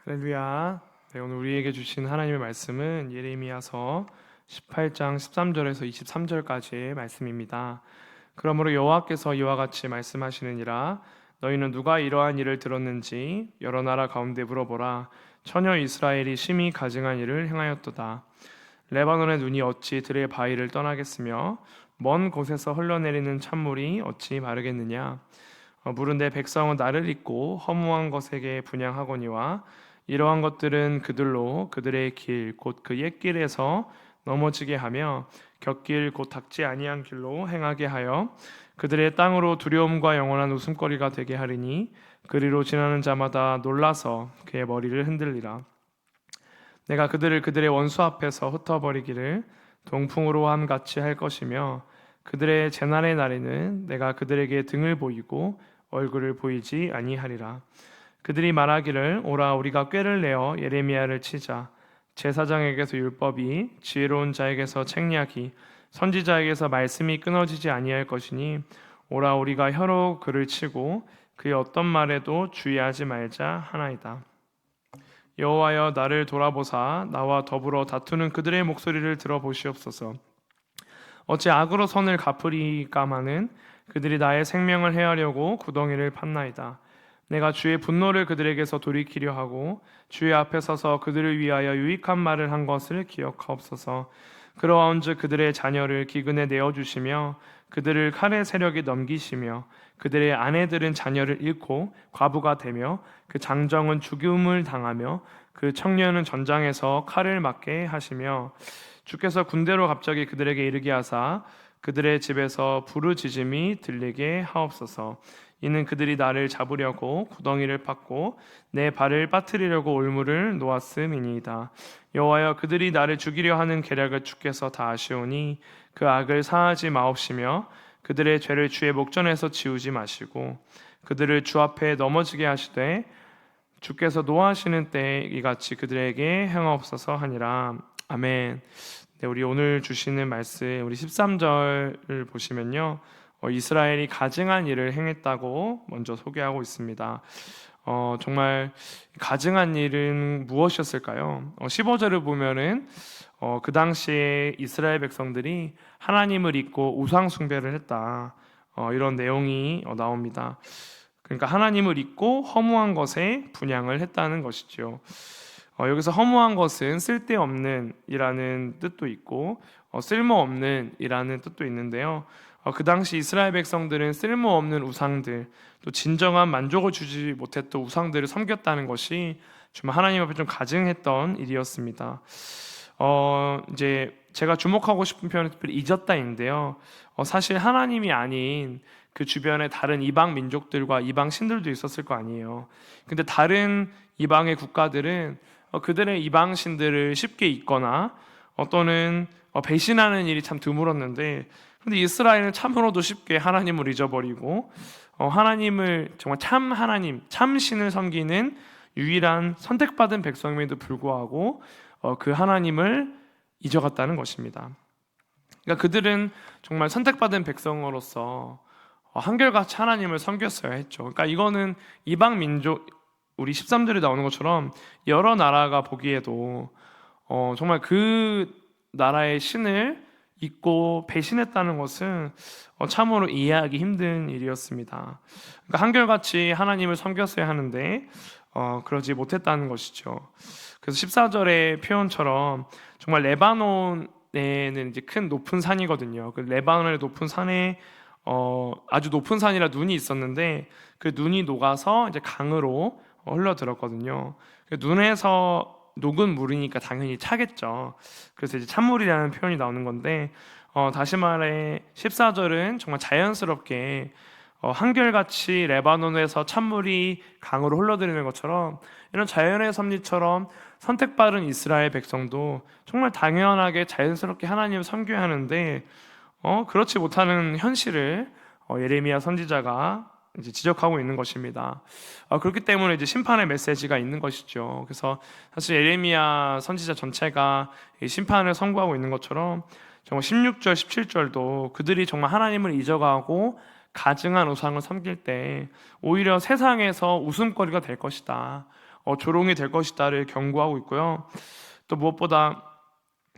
할렐루야. 네, 오늘 우리에게 주신 하나님의 말씀은 예레미야서 18장 13절에서 23절까지의 말씀입니다. 그러므로 여호와께서 이와 같이 말씀하시느니라. 너희는 누가 이러한 일을 들었는지 여러 나라 가운데 물어보라. 처녀 이스라엘이 심히 가증한 일을 행하였도다. 레바논의 눈이 어찌 들의 바위를 떠나겠으며 먼 곳에서 흘러내리는 찬물이 어찌 마르겠느냐. 물은 내 백성은 나를 잊고 허무한 것에게 분향하거니와 이러한 것들은 그들로 그들의 길 곧 그 옛길에서 넘어지게 하며 곁길 곧 닦지 아니한 길로 행하게 하여 그들의 땅으로 두려움과 영원한 웃음거리가 되게 하리니 그리로 지나는 자마다 놀라서 그의 머리를 흔들리라. 내가 그들을 그들의 원수 앞에서 흩어버리기를 동풍으로 함같이 할 것이며 그들의 재난의 날에는 내가 그들에게 등을 보이고 얼굴을 보이지 아니하리라. 그들이 말하기를 오라 우리가 꾀를 내어 예레미야를 치자. 제사장에게서 율법이 지혜로운 자에게서 책략이 선지자에게서 말씀이 끊어지지 아니할 것이니 오라 우리가 혀로 그를 치고 그의 어떤 말에도 주의하지 말자 하나이다. 여호와여 나를 돌아보사 나와 더불어 다투는 그들의 목소리를 들어보시옵소서. 어찌 악으로 선을 갚으리까마는 그들이 나의 생명을 해하려고 구덩이를 팠나이다. 내가 주의 분노를 그들에게서 돌이키려 하고 주의 앞에 서서 그들을 위하여 유익한 말을 한 것을 기억하옵소서. 그러한즉 그들의 자녀를 기근에 내어주시며 그들을 칼의 세력에 넘기시며 그들의 아내들은 자녀를 잃고 과부가 되며 그 장정은 죽음을 당하며 그 청년은 전장에서 칼을 맞게 하시며 주께서 군대로 갑자기 그들에게 이르게 하사 그들의 집에서 부르짖음이 들리게 하옵소서. 이는 그들이 나를 잡으려고 구덩이를 팠고 내 발을 빠뜨리려고 올무를 놓았음이니이다. 여호와여 그들이 나를 죽이려 하는 계략을 주께서 다 아시오니 그 악을 사하지 마옵시며 그들의 죄를 주의 목전에서 지우지 마시고 그들을 주 앞에 넘어지게 하시되 주께서 노하시는 때에 이같이 그들에게 행하옵소서 하니라. 아멘. 네, 우리 오늘 주시는 말씀 우리 13절을 보시면요, 이스라엘이 가증한 일을 행했다고 먼저 소개하고 있습니다. 정말 가증한 일은 무엇이었을까요? 15절을 보면은 그 당시에 이스라엘 백성들이 하나님을 잊고 우상 숭배를 했다, 이런 내용이 나옵니다. 그러니까 하나님을 잊고 허무한 것에 분향을 했다는 것이죠. 여기서 허무한 것은 쓸데없는 이라는 뜻도 있고 쓸모없는 이라는 뜻도 있는데요, 그 당시 이스라엘 백성들은 쓸모없는 우상들, 또 진정한 만족을 주지 못했던 우상들을 섬겼다는 것이 정말 하나님 앞에 좀 가증했던 일이었습니다. 이제 제가 주목하고 싶은 표현은 특별히 잊었다인데요, 사실 하나님이 아닌 그 주변에 다른 이방 민족들과 이방 신들도 있었을 거 아니에요. 근데 다른 이방의 국가들은 그들의 이방 신들을 쉽게 잊거나 또는 배신하는 일이 참 드물었는데, 근데 이스라엘은 참으로도 쉽게 하나님을 잊어버리고 하나님을 정말 참 하나님, 참 신을 섬기는 유일한 선택받은 백성임에도 불구하고 그 하나님을 잊어갔다는 것입니다. 그러니까 그들은 정말 선택받은 백성으로서 한결같이 하나님을 섬겼어야 했죠. 그러니까 이거는 이방 민족, 우리 13절에 나오는 것처럼 여러 나라가 보기에도 정말 그 나라의 신을 잊고 배신했다는 것은 참으로 이해하기 힘든 일이었습니다. 그러니까 한결같이 하나님을 섬겼어야 하는데 그러지 못했다는 것이죠. 그래서 14절의 표현처럼 정말 레바논에는 이제 큰 높은 산이거든요. 그 레바논의 높은 산에 아주 높은 산이라 눈이 있었는데 그 눈이 녹아서 이제 강으로 흘러들었거든요. 눈에서 녹은 물이니까 당연히 차겠죠. 그래서 이제 찬물이라는 표현이 나오는 건데, 다시 말해 14절은 정말 자연스럽게 한결같이 레바논에서 찬물이 강으로 흘러들이는 것처럼 이런 자연의 섭리처럼 선택받은 이스라엘 백성도 정말 당연하게 자연스럽게 하나님을 섬겨야 하는데 그렇지 못하는 현실을 예레미야 선지자가 이제 지적하고 있는 것입니다. 그렇기 때문에 이제 심판의 메시지가 있는 것이죠. 그래서 사실 예레미야 선지자 전체가 심판을 선고하고 있는 것처럼 정말 16절, 17절도 그들이 정말 하나님을 잊어가고 가증한 우상을 섬길 때 오히려 세상에서 웃음거리가 될 것이다, 조롱이 될 것이다를 경고하고 있고요. 또 무엇보다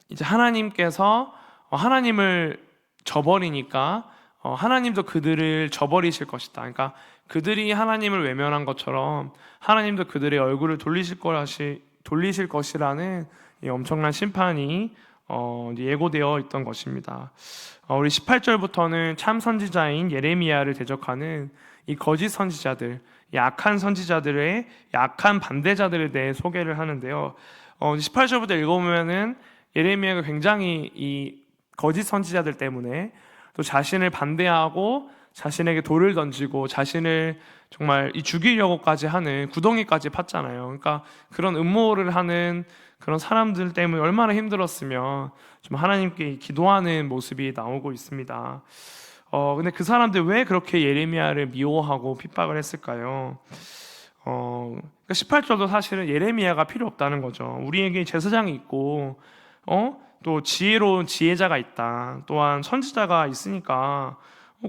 이제 하나님께서 하나님을 저버리니까 하나님도 그들을 저버리실 것이다. 그러니까 그들이 하나님을 외면한 것처럼 하나님도 그들의 얼굴을 돌리실 것이라는 이 엄청난 심판이 예고되어 있던 것입니다. 우리 18절부터는 참 선지자인 예레미야를 대적하는 이 거짓 선지자들, 약한 선지자들의 약한 반대자들에 대해 소개를 하는데요. 18절부터 읽어보면은 예레미야가 굉장히 이 거짓 선지자들 때문에 또 자신을 반대하고 자신에게 돌을 던지고 자신을 정말 죽이려고까지 하는 구덩이까지 팠잖아요. 그러니까 그런 음모를 하는 그런 사람들 때문에 얼마나 힘들었으면 좀 하나님께 기도하는 모습이 나오고 있습니다. 근데 그 사람들 왜 그렇게 예레미야를 미워하고 핍박을 했을까요? 그러니까 18절도 사실은 예레미야가 필요 없다는 거죠. 우리에게 제사장이 있고 또 지혜로운 지혜자가 있다. 또한 선지자가 있으니까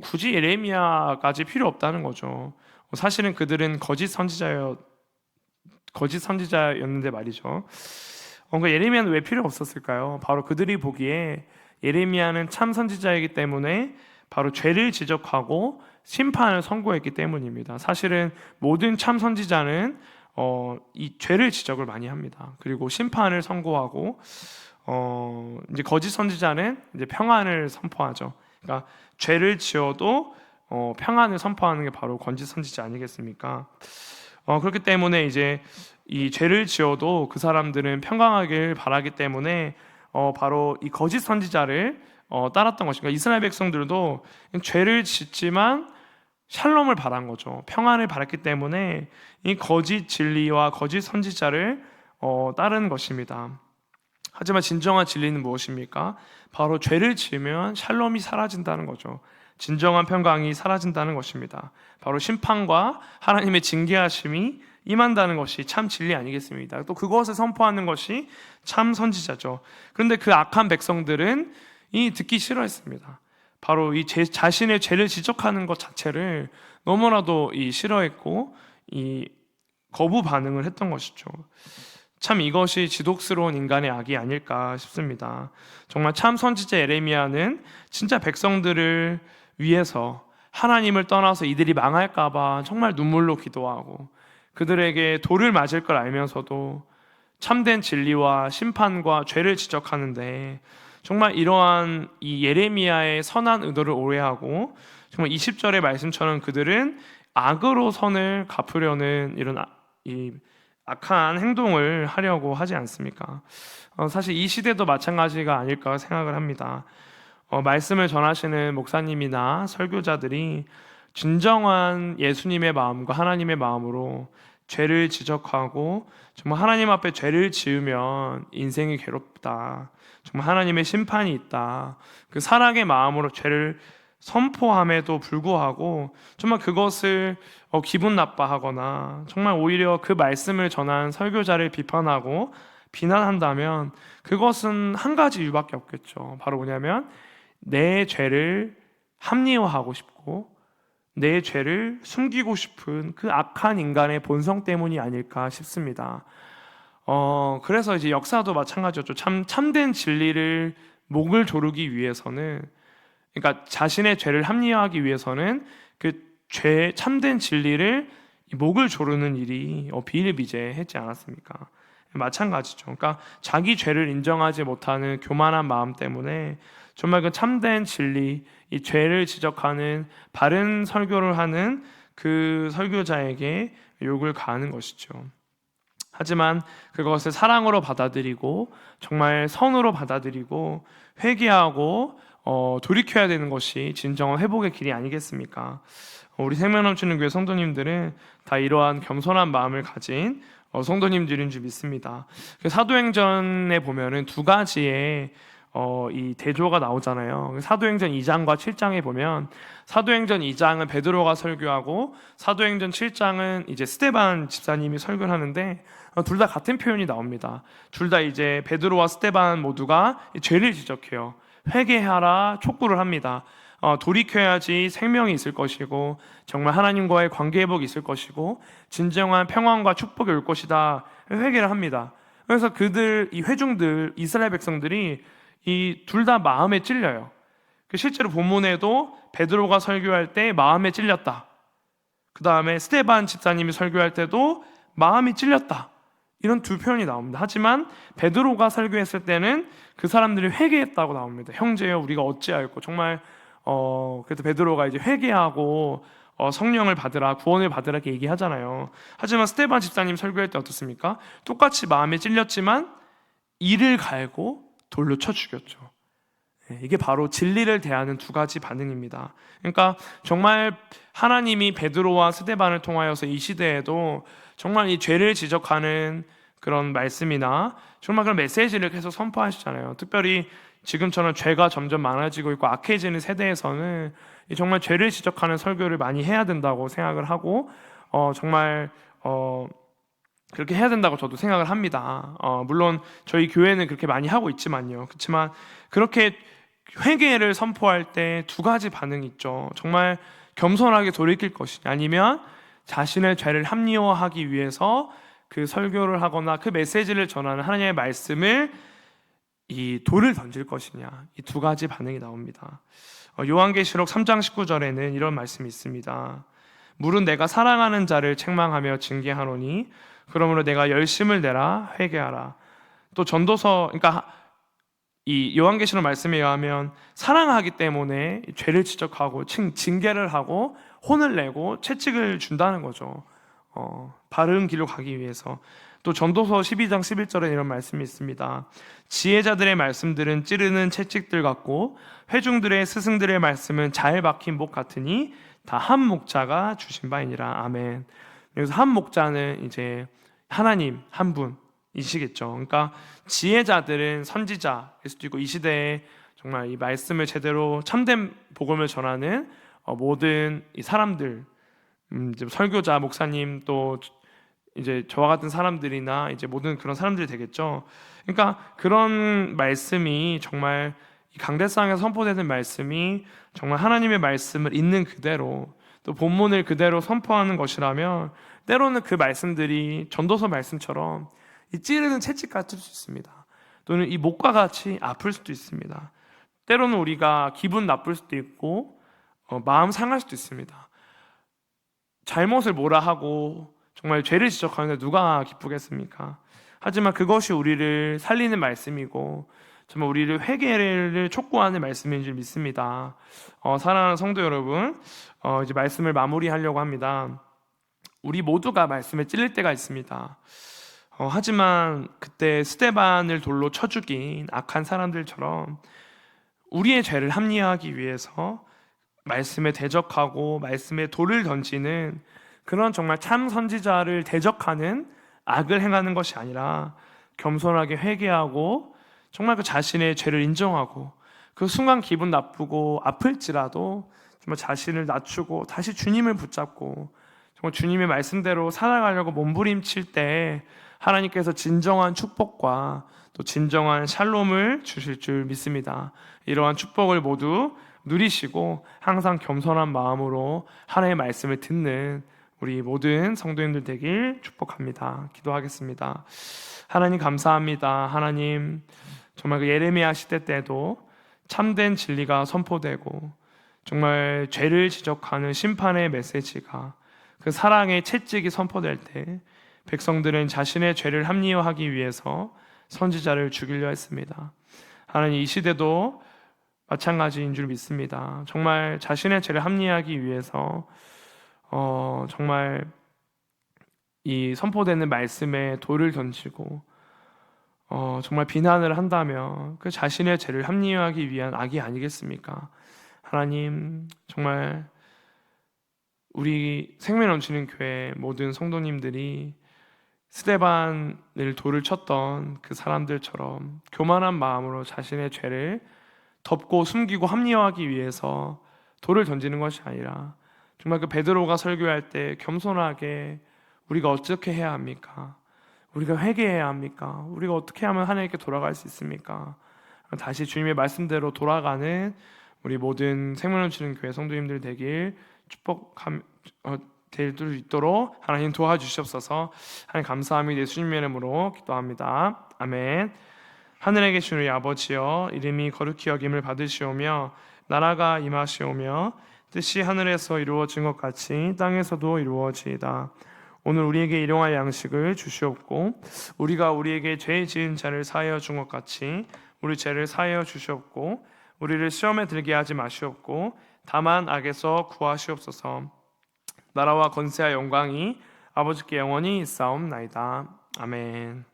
굳이 예레미야까지 필요 없다는 거죠. 사실은 그들은 거짓 선지자였는데 말이죠. 그러니까 예레미야는 왜 필요 없었을까요? 바로 그들이 보기에 예레미야는 참 선지자이기 때문에 바로 죄를 지적하고 심판을 선고했기 때문입니다. 사실은 모든 참 선지자는 이 죄를 지적을 많이 합니다. 그리고 심판을 선고하고 이제 거짓 선지자는 이제 평안을 선포하죠. 그러니까 죄를 지어도 평안을 선포하는 게 바로 거짓 선지자 아니겠습니까? 그렇기 때문에 이제 이 죄를 지어도 그 사람들은 평강하길 바라기 때문에 바로 이 거짓 선지자를 따랐던 것입니다. 이스라엘 백성들도 죄를 짓지만 샬롬을 바란 거죠. 평안을 바랐기 때문에 이 거짓 진리와 거짓 선지자를 따르는 것입니다. 하지만 진정한 진리는 무엇입니까? 바로 죄를 지으면 샬롬이 사라진다는 거죠. 진정한 평강이 사라진다는 것입니다. 바로 심판과 하나님의 징계하심이 임한다는 것이 참 진리 아니겠습니까? 또 그것을 선포하는 것이 참 선지자죠. 그런데 그 악한 백성들은 듣기 싫어했습니다. 바로 이 자신의 죄를 지적하는 것 자체를 너무나도 싫어했고 거부 반응을 했던 것이죠. 참 이것이 지독스러운 인간의 악이 아닐까 싶습니다. 정말 참 선지자 예레미야는 진짜 백성들을 위해서 하나님을 떠나서 이들이 망할까봐 정말 눈물로 기도하고 그들에게 돌을 맞을 걸 알면서도 참된 진리와 심판과 죄를 지적하는데 정말 이러한 이 예레미야의 선한 의도를 오해하고 정말 20절의 말씀처럼 그들은 악으로 선을 갚으려는 이런 이 악한 행동을 하려고 하지 않습니까? 사실 이 시대도 마찬가지가 아닐까 생각을 합니다. 말씀을 전하시는 목사님이나 설교자들이 진정한 예수님의 마음과 하나님의 마음으로 죄를 지적하고 정말 하나님 앞에 죄를 지으면 인생이 괴롭다, 정말 하나님의 심판이 있다, 그 사랑의 마음으로 죄를 선포함에도 불구하고 정말 그것을 기분 나빠하거나 정말 오히려 그 말씀을 전한 설교자를 비판하고 비난한다면 그것은 한 가지 이유밖에 없겠죠. 바로 뭐냐면 내 죄를 합리화하고 싶고 내 죄를 숨기고 싶은 그 악한 인간의 본성 때문이 아닐까 싶습니다. 그래서 이제 역사도 마찬가지였죠. 참된 진리를 목을 조르기 위해서는, 그러니까 자신의 죄를 합리화하기 위해서는 그 참된 진리를 목을 조르는 일이 비일비재했지 않았습니까? 마찬가지죠. 그러니까 자기 죄를 인정하지 못하는 교만한 마음 때문에 정말 그 참된 진리, 이 죄를 지적하는 바른 설교를 하는 그 설교자에게 욕을 가하는 것이죠. 하지만 그것을 사랑으로 받아들이고 정말 선으로 받아들이고 회개하고 돌이켜야 되는 것이 진정한 회복의 길이 아니겠습니까? 우리 생명 넘치는 교회 성도님들은 다 이러한 겸손한 마음을 가진 성도님들인 줄 믿습니다. 사도행전에 보면은 두 가지의 이 대조가 나오잖아요. 사도행전 2장과 7장에 보면 사도행전 2장은 베드로가 설교하고 사도행전 7장은 이제 스데반 집사님이 설교를 하는데 둘 다 같은 표현이 나옵니다. 둘 다 이제 베드로와 스데반 모두가 죄를 지적해요. 회개하라 촉구를 합니다. 돌이켜야지 생명이 있을 것이고 정말 하나님과의 관계 회복이 있을 것이고 진정한 평안과 축복이 올 것이다 회개를 합니다. 그래서 이 회중들, 이스라엘 백성들이 이 둘 다 마음에 찔려요. 실제로 본문에도 베드로가 설교할 때 마음에 찔렸다, 그 다음에 스데반 집사님이 설교할 때도 마음이 찔렸다, 이런 두 표현이 나옵니다. 하지만 베드로가 설교했을 때는 그 사람들이 회개했다고 나옵니다. 형제여 우리가 어찌하였고, 정말 그래서 베드로가 이제 회개하고 성령을 받으라, 구원을 받으라 이렇게 얘기하잖아요. 하지만 스데반 집사님 설교할 때 어떻습니까? 똑같이 마음에 찔렸지만 이를 갈고 돌로 쳐 죽였죠. 이게 바로 진리를 대하는 두 가지 반응입니다. 그러니까 정말 하나님이 베드로와 스데반을 통하여서 이 시대에도 정말 이 죄를 지적하는 그런 말씀이나 정말 그런 메시지를 계속 선포하시잖아요. 특별히 지금처럼 죄가 점점 많아지고 있고 악해지는 세대에서는 정말 죄를 지적하는 설교를 많이 해야 된다고 생각을 하고 정말 그렇게 해야 된다고 저도 생각을 합니다. 물론 저희 교회는 그렇게 많이 하고 있지만요. 그렇지만 그렇게 회개를 선포할 때 두 가지 반응이 있죠. 정말 겸손하게 돌이킬 것이냐, 아니면 자신의 죄를 합리화하기 위해서 그 설교를 하거나 그 메시지를 전하는 하나님의 말씀을 이 돌을 던질 것이냐, 이 두 가지 반응이 나옵니다. 요한계시록 3장 19절에는 이런 말씀이 있습니다. 물은 내가 사랑하는 자를 책망하며 징계하노니 그러므로 내가 열심을 내라 회개하라. 또 전도서, 그러니까 이 요한계시록 말씀에 의하면 사랑하기 때문에 죄를 지적하고 징계를 하고 혼을 내고 채찍을 준다는 거죠. 바른 길로 가기 위해서. 또 전도서 12장 11절에 이런 말씀이 있습니다. 지혜자들의 말씀들은 찌르는 채찍들 같고 회중들의 스승들의 말씀은 잘 박힌 목 같으니 다 한 목자가 주신 바이니라. 아멘. 여기서 한 목자는 이제 하나님 한 분이시겠죠. 그러니까 지혜자들은 선지자일 수도 있고, 이 시대에 정말 이 말씀을 제대로 참된 복음을 전하는 모든 이 사람들, 이제 설교자, 목사님, 또 이제 저와 같은 사람들이나 이제 모든 그런 사람들이 되겠죠. 그러니까 그런 말씀이 정말 이 강대상에서 선포되는 말씀이 정말 하나님의 말씀을 있는 그대로, 또 본문을 그대로 선포하는 것이라면 때로는 그 말씀들이 전도서 말씀처럼 이 찌르는 채찍 같을 수 있습니다. 또는 이 목과 같이 아플 수도 있습니다. 때로는 우리가 기분 나쁠 수도 있고 마음 상할 수도 있습니다. 잘못을 뭐라 하고 정말 죄를 지적하는데 누가 기쁘겠습니까? 하지만 그것이 우리를 살리는 말씀이고 정말 우리를 회개를 촉구하는 말씀인 줄 믿습니다. 사랑하는 성도 여러분, 이제 말씀을 마무리하려고 합니다. 우리 모두가 말씀에 찔릴 때가 있습니다. 하지만 그때 스데반을 돌로 쳐 죽인 악한 사람들처럼 우리의 죄를 합리화하기 위해서 말씀에 대적하고 말씀에 돌을 던지는 그런 정말 참 선지자를 대적하는 악을 행하는 것이 아니라 겸손하게 회개하고 정말 그 자신의 죄를 인정하고 그 순간 기분 나쁘고 아플지라도 정말 자신을 낮추고 다시 주님을 붙잡고 정말 주님의 말씀대로 살아가려고 몸부림칠 때 하나님께서 진정한 축복과 또 진정한 샬롬을 주실 줄 믿습니다. 이러한 축복을 모두 누리시고 항상 겸손한 마음으로 하나님의 말씀을 듣는 우리 모든 성도님들 되길 축복합니다. 기도하겠습니다. 하나님 감사합니다. 하나님 정말 그 예레미야 시대 때도 참된 진리가 선포되고 정말 죄를 지적하는 심판의 메시지가 그 사랑의 채찍이 선포될 때 백성들은 자신의 죄를 합리화하기 위해서 선지자를 죽이려 했습니다. 하나님 이 시대도 마찬가지인 줄 믿습니다. 정말 자신의 죄를 합리화하기 위해서 정말 이 선포되는 말씀에 돌을 던지고 정말 비난을 한다면 그 자신의 죄를 합리화하기 위한 악이 아니겠습니까? 하나님 정말 우리 생명 넘치는 교회 모든 성도님들이 스데반을 돌을 쳤던 그 사람들처럼 교만한 마음으로 자신의 죄를 덮고 숨기고 합리화하기 위해서 돌을 던지는 것이 아니라 정말 그 베드로가 설교할 때 겸손하게 우리가 어떻게 해야 합니까? 우리가 회개해야 합니까? 우리가 어떻게 하면 하나님께 돌아갈 수 있습니까? 다시 주님의 말씀대로 돌아가는 우리 모든 생명 넘치는 교회 성도님들 되길 될 수 있도록 하나님 도와주시옵소서. 하나님 감사함이 예수님의 이름으로 기도합니다. 아멘. 하늘에 계신 우리 아버지여, 이름이 거룩히 여김을 받으시오며 나라가 임하시오며 뜻이 하늘에서 이루어진 것 같이 땅에서도 이루어지이다. 오늘 우리에게 일용할 양식을 주시옵고 우리가 우리에게 죄 지은 자를 사하여 준 것 같이 우리 죄를 사하여 주시옵고 우리를 시험에 들게 하지 마시옵고 다만 악에서 구하시옵소서. 나라와 권세와 영광이 아버지께 영원히 있사옵나이다. 아멘.